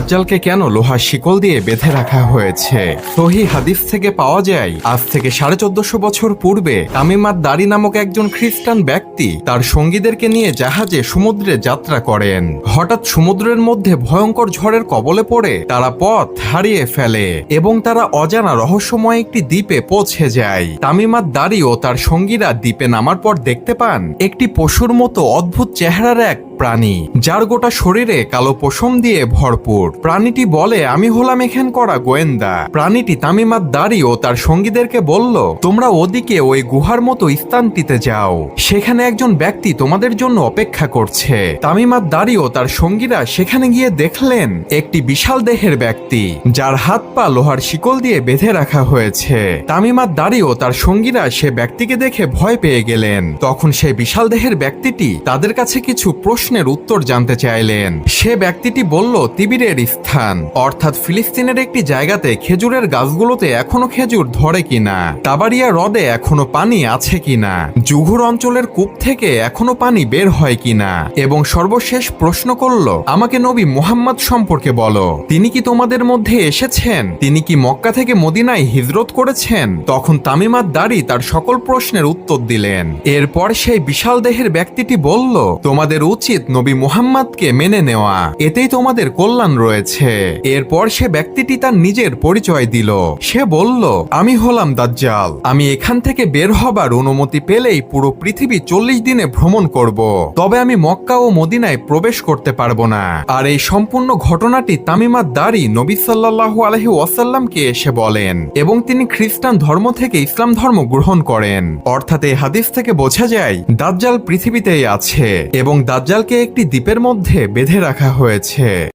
দাজ্জালকে কেন লোহার শিকল দিয়ে বেঁধে রাখা হয়েছে? সহিহ হাদিস থেকে পাওয়া যায়, আজ থেকে 1450 বছর পূর্বে তামিমাত দারি নামক একজন খ্রিস্টান ব্যক্তি তার সঙ্গীদেরকে নিয়ে জাহাজে সমুদ্রে যাত্রা করেন। হঠাৎ সমুদ্রের মধ্যে ভয়ঙ্কর ঝড়ের কবলে পড়ে তারা পথ হারিয়ে ফেলে এবং তারা অজানা রহস্যময় একটি দ্বীপে পৌঁছে যায়। তামিমাত দারি ও তার সঙ্গীরা দ্বীপে নামার পর দেখতে পান একটি পশুর মতো অদ্ভুত চেহারার এক প্রাণী, যার গোটা শরীরে কালো পশম দিয়ে ভরপুর। প্রাণীটি বলে, আমি হলাম এখান করা গোয়েন্দা। প্রাণীটি তামিমাত দারি ও তার সঙ্গীদেরকে বলল, তোমরা ওদিকে ওই গুহার মতো স্থানটিতে যাও, সেখানে একজন ব্যক্তি তোমাদের জন্য অপেক্ষা করছে। তামিমাত দারি ও তার সঙ্গীরা সেখানে গিয়ে দেখলেন একটি বিশাল দেহের ব্যক্তি, যার হাত পা লোহার শিকল দিয়ে বেঁধে রাখা হয়েছে। তামিমাত দারি ও তার সঙ্গীরা সে ব্যক্তিকে দেখে ভয় পেয়ে গেলেন। তখন সেই বিশাল দেহের ব্যক্তিটি তাদের কাছে কিছু প্রশ্নের উত্তর জানতে চাইলেন। সে ব্যক্তিটি বলল, তিবিরের স্থান অর্থাৎ ফিলিস্তিনের একটি জায়গাতে খেজুরের গাছগুলোতে এখনো খেজুর ধরে কিনা, তাবারিয়া হ্রদে এখনো পানি আছে কিনা, জুহুর অঞ্চলের কূপ থেকে এখনো পানি বের হয় কিনা, এবং সর্বশেষ প্রশ্ন করল, আমাকে নবী মুহাম্মদ সম্পর্কে বলো, তিনি কি তোমাদের মধ্যে এসেছেন? তিনি কি মক্কা থেকে মদিনায় হিজরত করেছেন? তখন তামিমাত দারি তার সকল প্রশ্নের উত্তর দিলেন। এরপর সেই বিশাল দেহের ব্যক্তিটি বলল, তোমাদের উচিত নবী মুহাম্মদকে মেনে নেওয়া, এতেই তোমাদের কল্যাণ রয়েছে। এরপর সে ব্যক্তিটি তার নিজের পরিচয় দিল। সে বলল, আমি হলাম দাজ্জাল। আমি এখান থেকে বের হবার অনুমতি পেলেই পুরো পৃথিবী 40 দিনে ভ্রমণ করব, তবে আমি মক্কা ও মদিনায় প্রবেশ করতে পারবো না। আর এই সম্পূর্ণ ঘটনাটি তামিমাত দারি নবী সাল্লাল্লাহু আলাইহি ওয়াসাল্লামকে এসে বলেন এবং তিনি খ্রিস্টান ধর্ম থেকে ইসলাম ধর্ম গ্রহণ করেন। অর্থাৎ এই হাদিস থেকে বোঝা যায় দাজ্জাল পৃথিবীতেই আছে এবং দাজ্জালকে একটি দ্বীপের মধ্যে বেঁধে রাখা হয়েছে।